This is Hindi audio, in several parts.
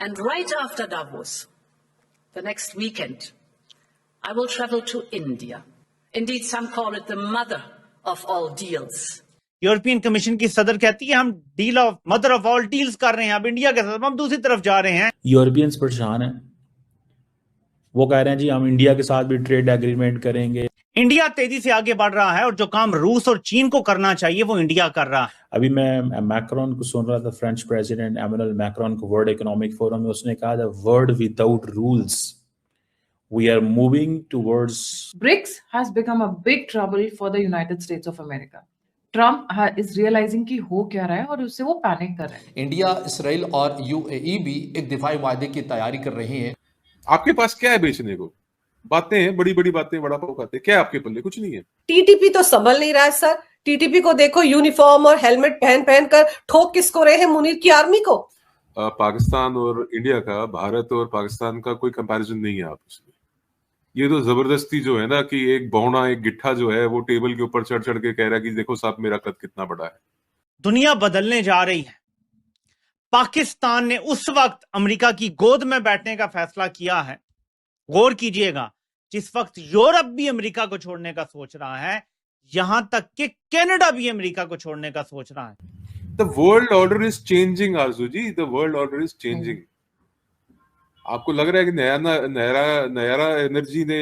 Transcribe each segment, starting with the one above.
And right after Davos, the next weekend, I will travel to India. Indeed, some call it the mother of all deals. European Commission की सदर कहती है हम deal of mother of all deals कर रहे हैं, अब इंडिया के साथ हम दूसरी तरफ जा रहे हैं। यूरोपियंस परेशान हैं, वो कह रहे हैं जी हम इंडिया के साथ भी ट्रेड एग्रीमेंट करेंगे। इंडिया तेजी से आगे बढ़ रहा है और जो काम रूस और चीन को करना चाहिए वो इंडिया कर रहा है। अभी मैं मैक्रोन को सुन रहा था, फ्रेंच प्रेसिडेंट एमेनुअल मैक्रोन को वर्ल्ड इकोनॉमिक फोरम में, उसने कहा the world without rules, we are moving towards. BRICS has become a big trouble for the United States of America. Trump is realizing कि हो क्या रहा है और उससे वो पैनिक कर रहे हैं। इंडिया, इसराइल और यूएई भी एक दिफाई वादे की तैयारी कर रहे हैं। आपके पास क्या है बेचने को? बातें हैं, बड़ी बड़ी बातें, बड़ा पाव खाते, क्या आपके पल्ले? कुछ नहीं है। टीटीपी तो संभल नहीं रहा है सर। टीटीपी को देखो, यूनिफॉर्म और हेलमेट पहन कर ठोक किसको रहे हैं? मुनीर की आर्मी को। पाकिस्तान और इंडिया का, भारत और पाकिस्तान का कोई कंपैरिजन नहीं है आपस में। ये तो जबरदस्ती जो है ना कि एक बौना, एक गिट्ठा जो है वो टेबल के ऊपर चढ़ चढ़ के कह रहा है कि देखो साहब मेरा कद कितना बड़ा है। दुनिया बदलने जा रही है। पाकिस्तान ने उस वक्त अमेरिका की गोद में बैठने का फैसला किया है, गौर कीजिएगा, जिस वक्त यूरोप भी अमेरिका को छोड़ने का सोच रहा है, यहां तक कि कनाडा भी अमेरिका को छोड़ने का सोच रहा है। The world order is changing Arzoo ji, the world order is changing. आपको लग रहा है कि नयारा एनर्जी ने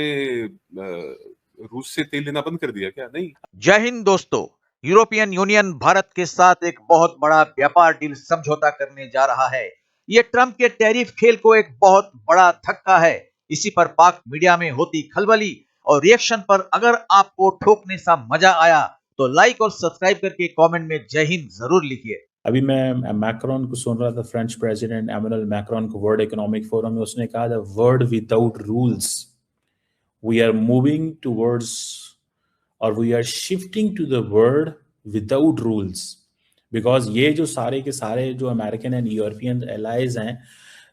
रूस से तेल लेना बंद कर दिया क्या? नहीं। जय हिंद दोस्तों, यूरोपियन यूनियन भारत के साथ एक बहुत बड़ा व्यापार डील समझौता करने जा रहा है। ये ट्रंप के टैरिफ खेल को एक बहुत बड़ा धक्का है। इसी पर पाक मीडिया में होती खलबली और रिएक्शन पर अगर आपको ठोकने सा मजा आया तो लाइक और सब्सक्राइब करके कमेंट में जय हिंद जरूर लिखिए। अभी मैं मैक्रोन को सुन रहा था, फ्रेंच प्रेसिडेंट एमेनुअल मैक्रोन को वर्ल्ड इकोनॉमिक फोरम में, उसने कहा the world without rules, we are moving towards और we are shifting to the world without rules. Because ये जो सारे के सारे जो अमेरिकन एंड यूरोपियन एलाइज हैं,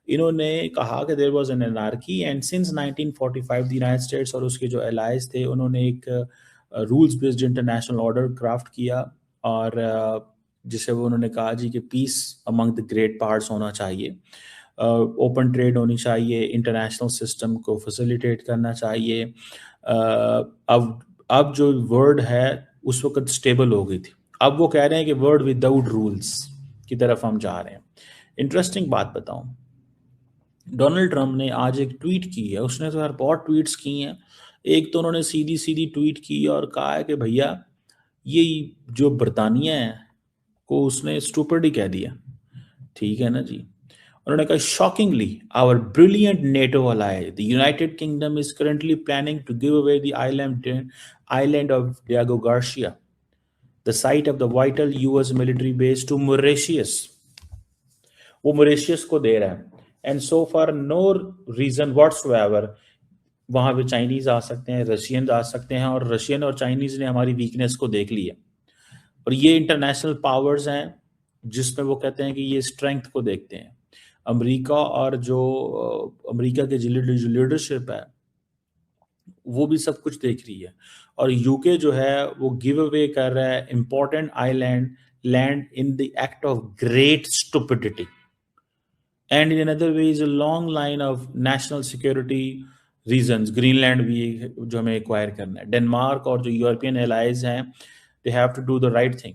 इन्होंने कहा कि there was an anarchy and since 1945 the United States और उसके जो एलाइज थे उन्होंने एक rules based international order craft किया और जिसे वो उन्होंने कहा जी कि peace among the great parts होना चाहिए, ओपन ट्रेड होनी चाहिए, इंटरनेशनल सिस्टम को फैसिलिटेट करना चाहिए। अब जो वर्ल्ड है उस वक्त स्टेबल हो गई थी, अब वो कह रहे हैं कि वर्ल्ड विदाउट रूल्स की तरफ हम जा रहे हैं। इंटरेस्टिंग बात बताऊं, डोनाल्ड ट्रंप ने आज एक ट्वीट की है, उसने तो यार बहुत ट्वीट्स की हैं। एक तो उन्होंने सीधी सीधी ट्वीट की और कहा है कि भैया ये जो बरतानिया है को उसने स्टूपिड ही कह दिया, ठीक है ना जी। उन्होंने कहा shockingly our brilliant NATO ally the United Kingdom is currently planning to give away the island of Diego Garcia, the site of the vital US military base, to Mauritius. वो मॉरिशस को दे रहा है and so for no reason whatsoever. वहां पे चाइनीज आ सकते हैं, रशियन आ सकते हैं और रशियन और चाइनीज ने हमारी वीकनेस को देख लिया और ये इंटरनेशनल पावर्स हैं जिसमें वो कहते हैं कि ये स्ट्रेंथ को देखते हैं। अमेरिका और जो अमेरिका के जो लीडरशिप है वो भी सब कुछ देख रही है और यूके जो है वो गिव अवे कर रहा है important island land in the act of great stupidity and in another way is a long line of national security reasons. Greenland भी जो हमें एक्वायर करना है। डेनमार्क और जो यूरोपियन एलाइज हैं they have to do the right thing.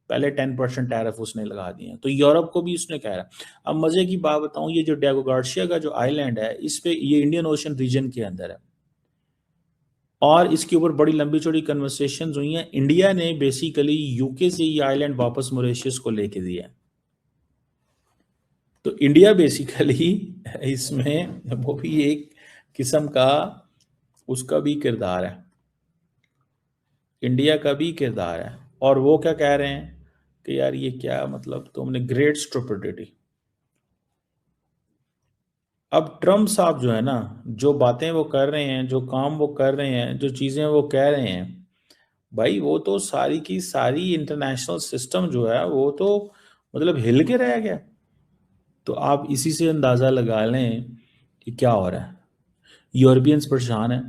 पहले 10% टैरिफ उसने लगा दिए हैं तो यूरोप को भी उसने कह रहा है। अब मजे की बात बताऊं, ये जो डियागो गार्सिया का जो आइलैंड है इस पे ये इंडियन ओशन रीजन के अंदर है और इसके ऊपर बड़ी लंबी चौड़ी कन्वर्सेशंस हुई हैं। इंडिया ने बेसिकली यूके से ये आइलैंड वापस मॉरिशस को लेके दिया है, तो इंडिया बेसिकली इसमें वो भी एक किस्म का उसका भी किरदार है, इंडिया का भी किरदार है। और वो क्या कह रहे हैं कि यार ये क्या मतलब तुमने ग्रेट स्टुपिडिटी। अब ट्रम्प साहब जो है ना, जो बातें वो कर रहे हैं, जो काम वो कर रहे हैं, जो चीजें वो कह रहे हैं, भाई वो तो सारी की सारी इंटरनेशनल सिस्टम जो है वो तो मतलब हिल के रह गया। तो आप इसी से अंदाजा लगा लें कि क्या हो रहा है। यूरोपियंस परेशान है,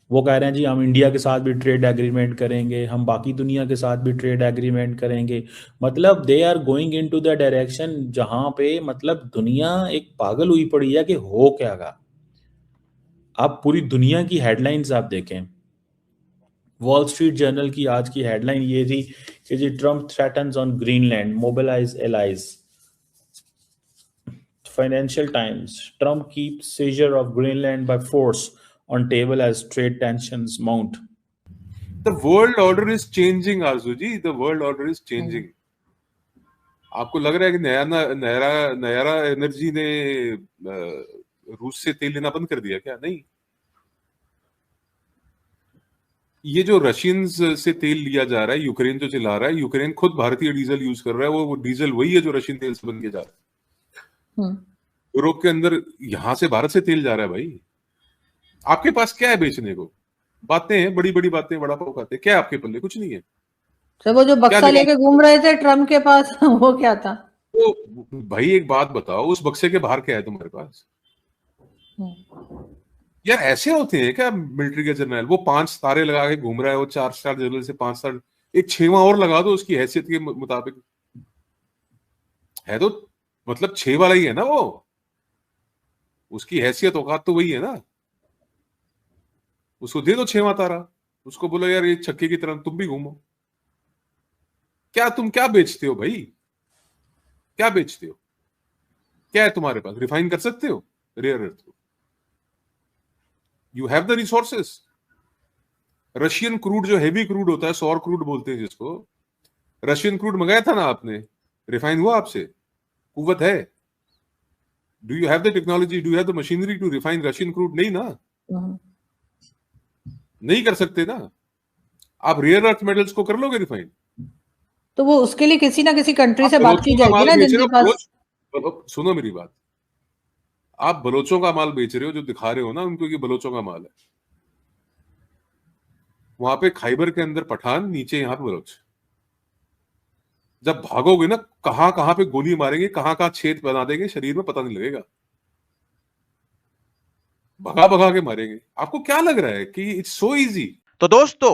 वो कह रहे हैं जी हम इंडिया के साथ भी ट्रेड एग्रीमेंट करेंगे, हम बाकी दुनिया के साथ भी ट्रेड एग्रीमेंट करेंगे। मतलब they are going into the direction जहां पे मतलब दुनिया एक पागल हुई पड़ी है कि हो क्या गा। आप पूरी दुनिया की हेडलाइंस आप देखें, वॉल स्ट्रीट जर्नल की आज की हेडलाइन ये थी कि जी Trump threatens on Greenland mobilize allies. Financial Times, Trump keeps seizure of Greenland by force on table as trade tensions mount. The world order is changing, Aarzoo ji, the world order is changing. आपको लग रहा है कि नयारा एनर्जी ने रूस से तेल लेना बंद कर दिया क्या? नहीं, ये जो रशियंस से तेल लिया जा रहा है, यूक्रेन जो चला रहा है, यूक्रेन खुद भारतीय डीजल यूज कर रहा है, वो डीजल वही है जो रशियन तेल से बन के जा रहा है। यूरोप के अंदर यहां से भारत से तेल जा रहा है भाई। आपके पास क्या है बेचने को? बातें हैं, बड़ी बड़ी बातें, बड़ा पाव खाते, क्या आपके पल्ले? कुछ नहीं है। तो वो जो बक्सा लेके घूम रहे थे ट्रम्प के पास वो क्या था? तो भाई एक बात बताओ, उस बक्से के बाहर क्या है तुम्हारे पास? यार ऐसे होते हैं क्या मिलिट्री के जनरल? वो 5 तारे लगा के घूम रहा है, वो 4 स्टार जनरल से 5 स्टार, एक 6वां और लगा दो उसकी हैसियत के मुताबिक। है तो मतलब 6 वाला ही है ना वो, उसकी हैसियत औकात तो वही है ना। उसको दे दो 6वां तारा, उसको बोलो यार ये छक्के की तरह तुम भी घूमो। तुम क्या बेचते हो भाई? क्या बेचते हो? क्या है तुम्हारे पास? रिफाइन कर सकते हो रेयर अर्थ को? You have the resources. Russian crude जो हेवी क्रूड होता है, सौर क्रूड बोलते हैं जिसको, रशियन क्रूड मंगाया था ना आपने, रिफाइन हुआ आपसे? कुव्वत है? Do you have the technology, do you have the machinery to refine Russian crude? नहीं ना, नहीं कर सकते ना। आप रेयर अर्थ मेटल्स को कर लोगे रिफाइन? तो वो उसके लिए किसी ना किसी कंट्री से बात की जाएगी ना जिनके पास। सुनो मेरी बात, आप बलोचों का माल बेच रहे हो, जो दिखा रहे हो ना उनको, ये बलोचों का माल है। वहां पे खाइबर के अंदर पठान, नीचे यहां पे बलोच। जब भागोगे ना, कहां कहां पे गोली मारेंगे, कहां कहां छेद बना देंगे शरीर में, पता नहीं लगेगा। भगा भगा के मारेंगे। आपको क्या लग रहा है कि इट्स सो इजी? तो दोस्तों,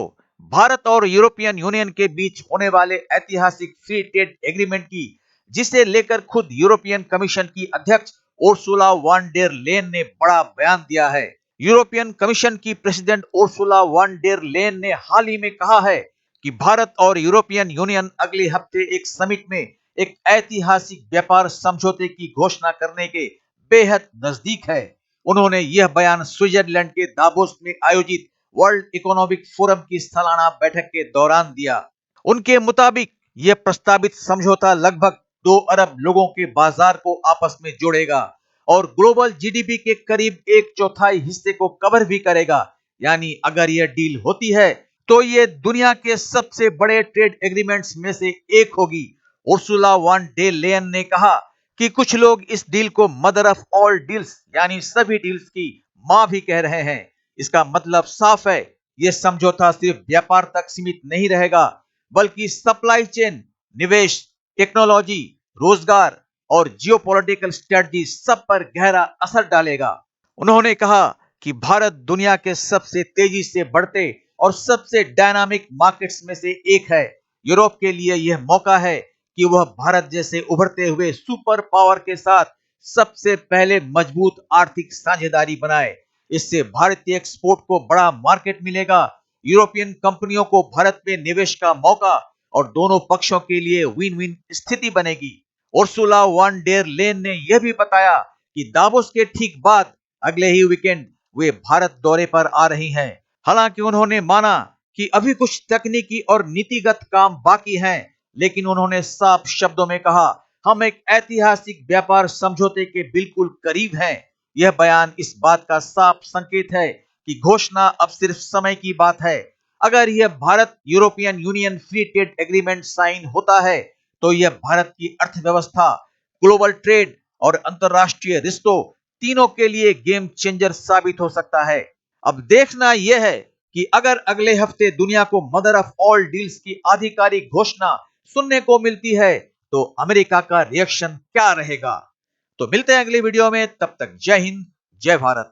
भारत और यूरोपियन यूनियन के बीच होने वाले ऐतिहासिक फ्री ट्रेड एग्रीमेंट की, जिसे लेकर खुद यूरोपियन कमीशन की अध्यक्ष उर्सुला वॉन डेर लेन ने बड़ा बयान दिया है। यूरोपियन कमीशन की president Ursula von der Leyen ने हाल ही में कहा है कि भारत और यूरोपियन यूनियन अगले हफ्ते एक समिट में एक ऐतिहासिक व्यापार समझौते की घोषणा करने के बेहद नजदीक है। उन्होंने यह बयान स्विट्जरलैंड के दावोस में आयोजित वर्ल्ड इकोनॉमिक फोरम की सालाना बैठक के दौरान दिया। उनके मुताबिक यह प्रस्तावित समझौता लगभग 2 अरब लोगों के बाजार को आपस में जोड़ेगा और ग्लोबल जीडीपी के करीब 1/4 हिस्से को कवर भी करेगा। यानी अगर यह डील होती है तो यह दुनिया के सबसे बड़े ट्रेड एग्रीमेंट्स में से एक होगी। उर्सुला वॉन डेर लेयन ने कहा कि कुछ लोग इस डील को मदर ऑफ ऑल डील्स यानी सभी डील्स की मां भी कह रहे हैं। इसका मतलब साफ है, यह समझौता सिर्फ व्यापार तक सीमित नहीं रहेगा, बल्कि सप्लाई चेन, निवेश, टेक्नोलॉजी, रोजगार और जियोपॉलिटिकल स्ट्रेटजी सब पर गहरा असर डालेगा। उन्होंने कहा कि भारत दुनिया के सबसे तेजी से बढ़ते और सबसे डायनामिक मार्केट्स में से एक है। यूरोप के लिए यह मौका है कि वह भारत जैसे उभरते हुए सुपर पावर के साथ सबसे पहले मजबूत आर्थिक साझेदारी बनाए। इससे भारतीय एक्सपोर्ट को बड़ा मार्केट मिलेगा, यूरोपियन कंपनियों को भारत में निवेश का मौका और दोनों पक्षों के लिए विन विन स्थिति बनेगी। उर्सुला वॉन डेर लेन ने यह भी बताया कि दावोस के ठीक बाद अगले ही वीकेंड वे भारत दौरे पर आ रही हैं। हालांकि उन्होंने माना कि अभी कुछ तकनीकी और नीतिगत काम बाकी हैं, लेकिन उन्होंने साफ शब्दों में कहा, हम एक ऐतिहासिक व्यापार समझौते के बिल्कुल करीब हैं। यह बयान इस बात का साफ संकेत है कि घोषणा अब सिर्फ समय की बात है। अगर यह Bharat European Union free trade agreement sign होता है तो यह भारत की अर्थव्यवस्था, ग्लोबल ट्रेड और अंतरराष्ट्रीय रिश्तों तीनों के लिए गेम चेंजर साबित हो सकता है। अब देखना यह है कि अगर अगले हफ्ते दुनिया को मदर ऑफ ऑल डील्स की आधिकारिक घोषणा सुनने को मिलती है तो अमेरिका का रिएक्शन क्या रहेगा। तो मिलते हैं अगली वीडियो में, तब तक जय हिंद, जय भारत।